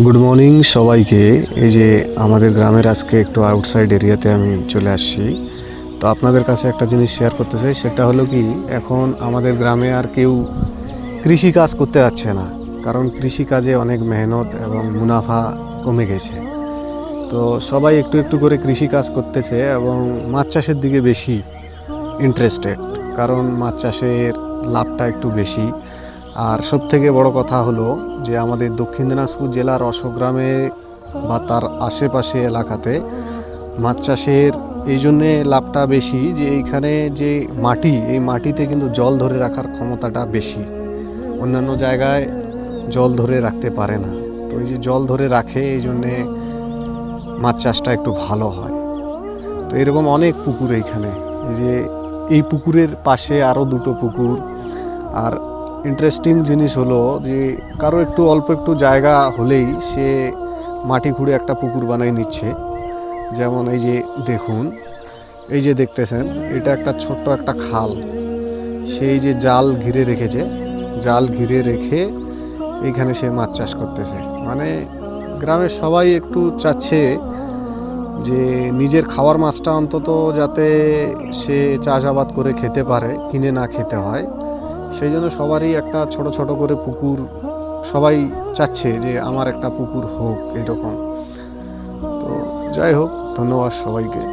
Good morning সবাইকে। এই যে আমাদের গ্রামের আজকে একটু আউটসাইড এরিয়াতে আমি চলে আসছি। তো আপনাদের কাছে একটা জিনিস শেয়ার করতে চাই, সেটা হলো কি, এখন আমাদের গ্রামে আর কেউ কৃষি কাজ করতে যাচ্ছে না, কারণ কৃষি কাজে অনেক মেহনত এবং মুনাফা কমে গেছে। তো সবাই একটু একটু করে কৃষি কাজ করতেছে এবং মাছ চাষের দিকে বেশি ইন্টারেস্টেড, কারণ মাছ চাষের লাভটা একটু বেশি। আর সবথেকে বড় কথা হলো যে আমাদের দক্ষিণ দিনাজপুর জেলার অশোকগ্রামে বা তার আশেপাশে এলাকাতে মাছ চাষের এই জন্যে লাভটা বেশি যে এইখানে যে মাটি, এই মাটিতে কিন্তু জল ধরে রাখার ক্ষমতাটা বেশি। অন্যান্য জায়গায় জল ধরে রাখতে পারে না, তো এই যে জল ধরে রাখে, এই জন্যে মাছ চাষটা একটু ভালো হয়। তো এরকম অনেক পুকুর এইখানে, এই যে এই পুকুরের পাশে আরও দুটো পুকুর। আর ইন্টারেস্টিং জিনিস হলো যে কারো একটু অল্প একটু জায়গা হলেই সে মাটি খুঁড়ে একটা পুকুর বানিয়ে নিচ্ছে। যেমন এই যে দেখুন, এই যে দেখতেছেন, এটা একটা ছোট্ট একটা খাল, সেই যে জাল ঘিরে রেখেছে, জাল ঘিরে রেখে এইখানে সে মাছ চাষ করতেছে। মানে গ্রামের সবাই একটু চাচ্ছে যে নিজের খাওয়ার মাছটা অন্তত যাতে সে চাষাবাদ করে খেতে পারে, কিনে না খেতে হয়। সেই জন্য সবারই একটা ছোট ছোট করে পুকুর, সবাই চাচ্ছে যে আমার একটা পুকুর হোক এরকম। তো যাই হোক, ধন্যবাদ সবাইকে।